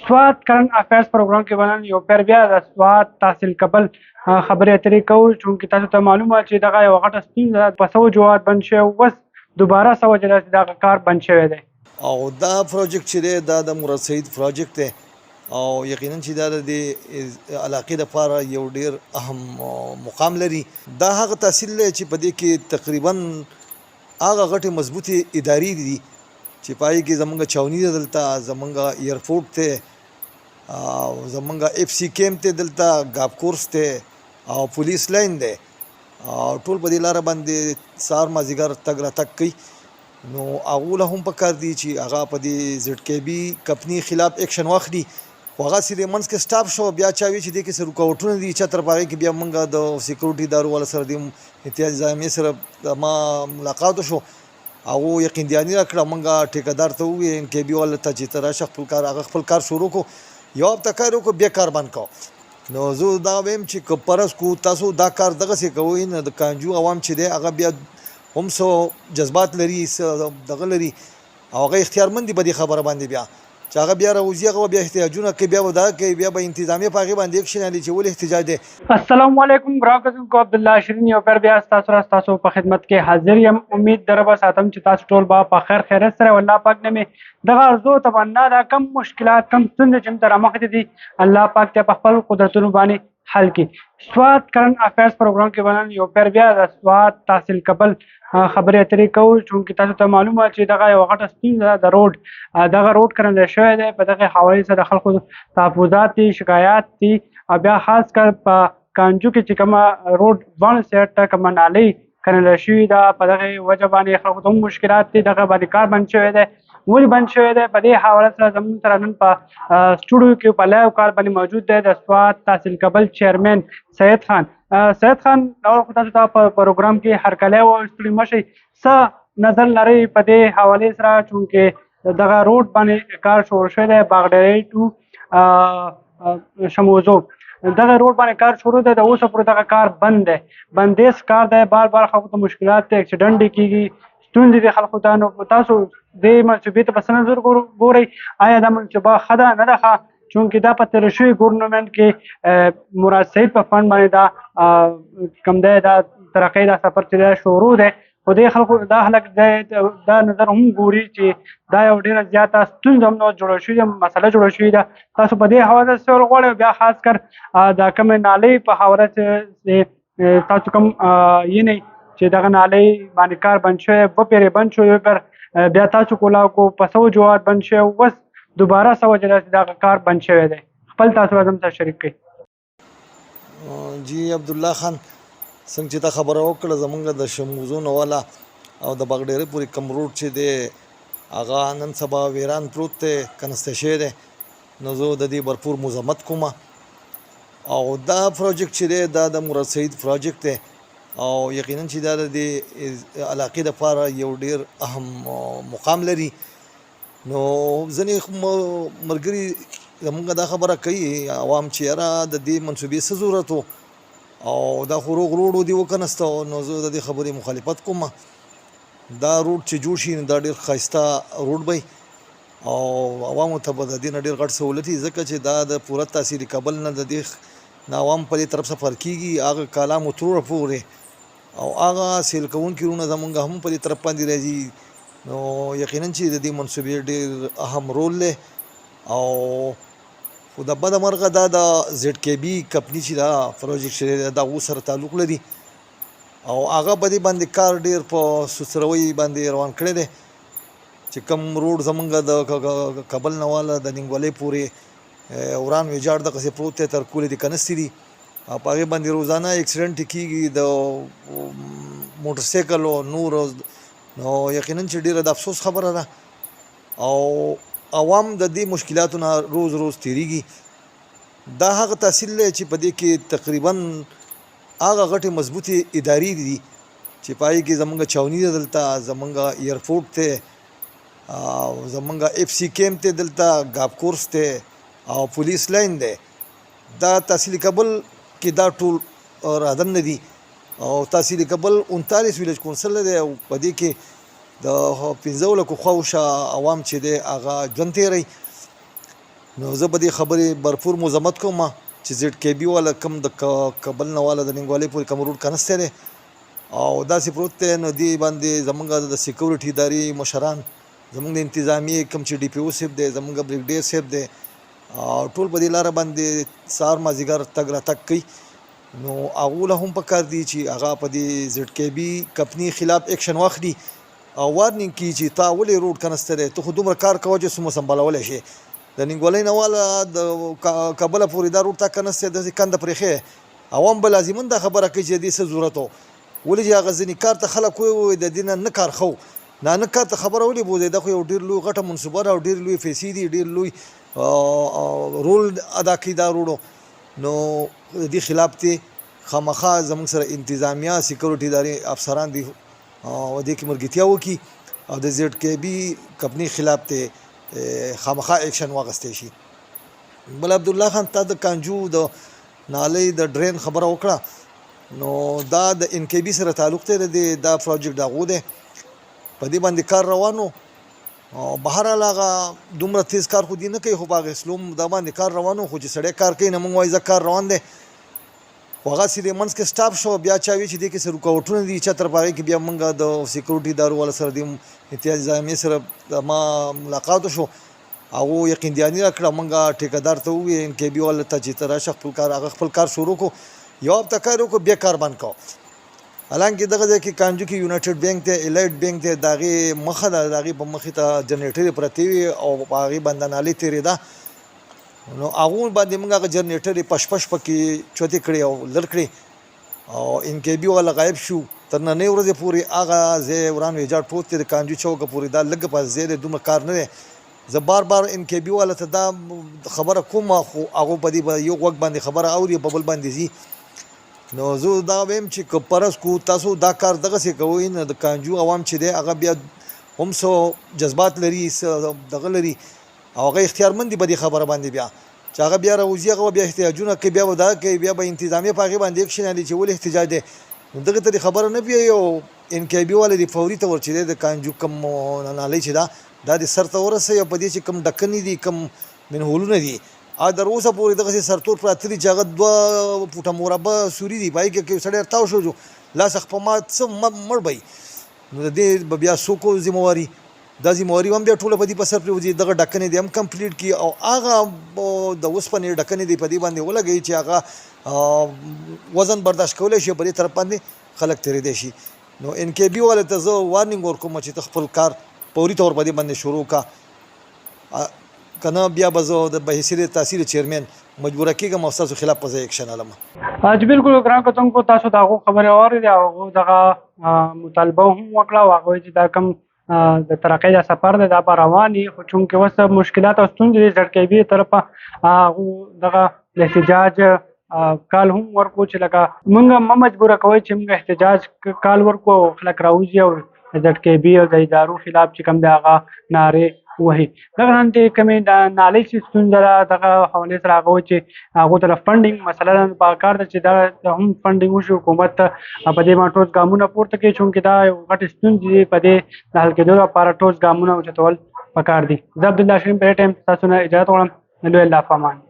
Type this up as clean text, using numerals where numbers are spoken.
سواد کرنٹ افیرز پروګرام کې باندې یو پیر بیا د سواد تحصیل کبل خبرې اترې کوو چونکې تاسو ته معلومه چې دغه یو غټه ستونزه په سوو جوات بند شوی اوس دوباره سوه چې دغه کار بند شوی دی او دا پروجیکټ چې دی دا د مراد سعید پروجیکټ دی او یقینا چې دا د علاقې لپاره یو ډیر اهم مقام لري. دا هغه تحصیل دی چې په دې کې تقریبا هغه غټې مضبوطې ادارې دي چې پای کې زمونږ چاوني ده دلته، زمونږ ایرپورټ ته او زمونږ اف سی کیمپ ته دلته ګاب کورس ته او پولیس لاین دی او ټول په دې لاره باندې سهار مازدیګر تګ راتګ کوي. نو هغو له هم پکار دي چې هغه په دې زد کې بي کمپنۍ خلاف اکشن واخلي. خو هغه سیدې منځ کې سټاپ شو، بیا چا وی چې دې کې څه رکاوټونه دي چې تر هغې کې بیا موږ د سیکورټي ادارو والا سره د امتیاز نظامې سره ما ملاقات وشو. هغو یقیندیاني راکړه، موږ ټیکهدار ته وویل ان کې بي والا ته چې ته راشه خپل کار، هغه خپل کار شروع کړو. یو هفته کار وکړو، بیا کار بند کړو. نو زه دا وایم چې که فرض کړو تاسو دا کار دغسې کوئ، نو د کانجو عوام چې دی هغه بیا هم څه جذبات لري، څه دغه لري او هغه اختیارمند دي په دې خبره باندې بیا چې هغه بیا راوځي، هغه بیا احتجاجونه کوي، بیا به دا کوي، بیا به انتظامیه په هغې باندې اکشن اخلي چې ولې احتجاج دی. السلام علیکم برادرز کو عبدالله شیرین یو پیر بیا تاسو په خدمت کې حاضر یم. امید در به ساتم چې تاسو ټول به په خیر خیرت سره والله پاک نه مې دغه ارزو تمنا دا کم مشکلات کم ستونزې چې مته رامخې دي الله پاک ته په خپل قدرتونو باندې حل کړي. سواد کرنٹ افیرز پروګرام کې باندې یو پیر بیا د سواد تحصیل کبل خبرې اترې کوو چونکې تاسو ته معلومه چې دغه یو غټه ستونزه د روډ کرنلی شوی دی. په دغې حوالې سره د خلکو تحفظات دي، شکایات دي او بیا خاص کر په کانجو کې چې کومه روډ ون سایډ ته کومه نالۍ کرنلی شوې ده، په دغې وجه باندې خلکو ته هم مشکلات دي. دغه باندې کار بند شوی دی. ولې بند شوی دی؟ په دې حواله سره زموږ سره نن په سټوډیو کې په لایو کال باندې موجود دی د سواد تحصیل کبل چیرمن سید خان. سید خان، اول خو تاسو ته په پروګرام کې هرکلی وایم، ستړي مه شئ. څه نظر لرئ په دې حوالې سره چونکې دغه روډ باندې کار شروع شوی دی باغډرۍ ټو شموزو، دغه روډ باندې کار شروع دی، د اوسه پورې دغه کار بند دی، بندیز کار دی، بار بار خلکو ته مشکلات دی، اکسیډنټ کېږي، ستونزې دي خلکو ته. نو تاسو دې منصوبې ته په څه نظر ګورئ؟ آیا دا منصوبه ښه ده نه ده ښه؟ چونکې دا په تېره شوي ګورنمنټ کې مراد سعید په فنډ باندې دا کوم دی دا ترقۍ دا سفر چې دی شروع دی، خو دې خلکو دا هلک دی دا نظر هم ګوري چې دا یو ډېره زیاته ستونزه هم جوړه شوې ده، مسله جوړه شوې ده. تاسو په دې حواله څه غواړئ؟ بیا خاص کر دا کومې نالۍ په حواله چې تاسو کوم یعنی چې دغه نالۍ باندې کار بند شوی، وپېرې بند شو، وپېر بیا تاسو کولاو کو په سوو جوات بند شوی، اوس دوباره سوه چې دغه کار بند شوی دی. خپل تاثرات هم سره شریک کړئ. جی عبدالله خان، څنګه چې تا خبره وکړه زمونږ د شموزو نه والا او د باغډیرۍ پورې کم روډ چې دی هغه نن سبا ویران پروت دی، کنسته شوی دی. نو زه د دې بھرپور مذمت کوم او دا پروجیکټ چې دی دا د مراد سعید پروجیکټ دی او یقینا چې دا د علاقې لپاره یو ډیر اهم مقام لري. نو ځینې ملګري زمونږ دا خبره کوي عوام چې یاره د دې منصوبې څه ضرورت و او دا خو روغ روډ دې وکنسته. نو زه د دې خبرې مخالفت کوم. دا روډ چې جوړ شي دا ډېر ښایسته روډ وي او عوامو ته به د دې نه ډېر غټ سهولت وي، ځکه چې دا د پوره تحصیل کابل نه د دې نه عوام په دې طرف سفر کېږي، هغه کالا متروره پورې او هغه سیل کوونکي وروڼه زمونږ هم په دې طرف باندې راځي. نو یقینا چې د دې منصوبې ډېر اهم رول دی او خو د بده مرغه دا د زد کې بي کمپنۍ چې دا پروجیکټ چې دی دا هغو سره تعلق لري او هغه په دې باندې کار ډېر په سوسروۍ باندې روان کړی دی چې کوم روډ زمونږ د کابل نه والا د ننګولۍ پورې وران ویجاړ دغسې پروت دی، تر کولې دې کنستې دي او په هغې باندې روزانه اکسیډنټ کېږي د موټرسایکل او نور. نو یقینا چې ډېره د افسوس خبره ده او عوام د دې مشکلاتو نه روز روز تېرېږي. دا هغه تحصیل دی چې په دې کې تقریبا هغه غټې مضبوطې ادارې دي چې په هغې کې زمونږ چاوني ده دلته، زمونږ ایرپورټ ته او زمونږ اف سی کیمپ ته دلته ګاب کورس ته او پولیس لاین دی. دا تحصیل کابل کې دا ټول رادن نه دي او تحصیل کابل 39 ویلیج کونسل دی او په دې کې د 15 لکو خواوشه عوام چې دی هغه ژوند تېروي. نو زه به دې خبرې بھرپور مذمت کوم چې زیډ کې بي والا کم د کابل نه والا د ننګوالۍ پورې کوم روډ کنستی دی او داسې پروت دی. نو دې باندې زمونږ د سیکورټي ادارې مشران، زمونږ د انتظامیې کوم چې ډي پي او صاحب دی، زمونږ بریګیډیر صاحب دی، ټول په دې لاره باندې سهار مازدیګر تګ راتګ کوي. نو هغو له هم پکار دي چې هغه په دې زیډ کې بي کمپنۍ خلاف ایکشن واخلي او وارنینګ کړي چې تا ولې روډ کنسته دی، ته خو دومره کار کوه چې څومره سمبالولی شي. د ننګوالۍ نه والا د کابله پورې دا روډ تا کنسته دی، داسې کنده پرېښی عوام به لازمن دا خبره کوي چې د دې څه ضرورت و. ولې چې هغه ځینې کار ته خلک وایي د دې نه کار ښه و، نه کار ته خبره ولې بوځي. دا خو یو ډېر لوی غټه منصوبه ده او ډېر لوی پیسې دي، ډېر لوی رول ادا کوي دا روډو. نو د دې خلاف دی خامخا زموږ سره انتظامیه سیکورټي ادارې افسران دي او دې کې ملګرتیا وکړي او د زیډ کې بي کمپنۍ خلاف ته خامخا ایکشن واخیستی شي. بل عبدالله خان تا د کانجو د نالۍ د ډرین خبره وکړه، نو دا د ان کې بي سره تعلق دی، دا پروجیکټ دغو دی، په دې باندې کار روانو او بهرحال هغه دومره تیز کار خو دې نه کوي، خو په هغې سلوم دا باندې کار روانو. خو چې سړی کار کوي نه موږ وایو ځکه کار روان دی، خو هغه سیدې منځ کې سټاپ شو. بیا چا وایي چې دې کې څه رکاوټونه دي چتر په هغې کې بیا موږ د سیکورټي ادارو والا سره د انتظامیې سره ما ملاقات وشو، هغو یقین دهاني راکړه. موږ ټیکهدار ته ووایو ان کې بي والا ته چې ته راشه خپل کار، هغه خپل کار شروع کړو، یو هفته کار وکړو، بیا کار بند کړو. حالانکه دغه ځای کې کانجو کې یونایټډ بینک دی، الایټ بینک دی، د هغې مخه ده، د هغې په مخې ته جنریټرې پرتې وي او په هغې باندې نالۍ تېرېده. نو هغو باندې موږ هغه جنریټرې پشپش پکې چوتې کړې او لر کړې او ان کې بي والا غایب شو. تر نننۍ ورځې پورې هغه ځای وران ویجاړ پروت دی د کانجو چوکه پورې. دا لږ په ځای دی، دومره کار نه دی. زه بار بار ان کې بي والا ته دا خبره کوم، خو هغو په دې یو غوږ باندې خبره اوري، په بل باندې ځي. نو زه دا وایم چې که فرض کو تاسو دا کار دغسې کوئ، نه د کانجو عوام چې دی هغه بیا هم څه جذبات لري، څه دغه لري او هغه اختیارمند دي په دې خبره باندې. بیا چې هغه بیا راوځي، هغه بیا احتجاجونه کوي، بیا به دا کوي، بیا به انتظامیه په هغې باندې ایکشن اخلي چې ولې احتجاج دی. نو دغې ته دې خبره نه پیایي او ان کې بي والا دې فوري طور چې دی د کانجو کوم نالۍ چې ده دا دې سر ته ورسوي او په دې چې کوم ډکنې دي، کوم منهولونه دي، در اوسه پورې دغسې سرتور پراته دي چې هغه 2 فوټه مربع سوري دي، په هغې کې سړی تاو شو جو لاس خپما څه مړ به وي. نو د دې به بیا څوک ذمواري، دا ذمواري هم بیا ټوله په دې په سر پرېوځي. دغه ډکنې دې هم کمپلیټ کړي او هغه د اوسپنې ډکنې دې په دې باندې ولګوي چې هغه وزن برداشت کولی شي، په دې طرف باندې خلک تېرېدی شي. نو ان کې بي والا ته زه وارنینګ ورکوم چې ته خپل کار فوري طور په دې باندې شروع کړه، کنه بیا به زه د بحیثیت تحصیل چیرمین مجبوره کېږم او ستاسو خلاف به زه ایکشن علم. چې بالکل ګران کتونکو تاسو د هغو خبرې واورېدې او هغو دغه مطالبه هم وکړه او هغه وایي چې دا کوم د ترقۍ دا سفر دی دا به روان وي، خو چونکې اوس مشکلات او ستونزې دي زیډ کې بي طرفه هغو دغه د احتجاج کال هم ورکړو چې لکه موږ مه مجبوره کوئ چې موږ احتجاج کال ورکړو او خلک راوځي او زیډ کې بي او د ادارو خلاف چې کوم دی هغه نارې وهي. دغه رانتې کومې د نالۍ چې ستونزه ده دغه حوالې سره هغه وایي چې هغو ته د فنډینګ مسله ده، پکار ده چې دا هم فنډینګ وشي، حکومت په دې باندې ټوس ګامونه پورته کړي، چونکې دا یو غټې ستونزې دي، په دې د حل کېدو لپاره ټوس ګامونه اوچتول پکار دي. زه عبدالله شرین په دې ټایم تاسو نه اجازت غواړم. لوی الله په امان.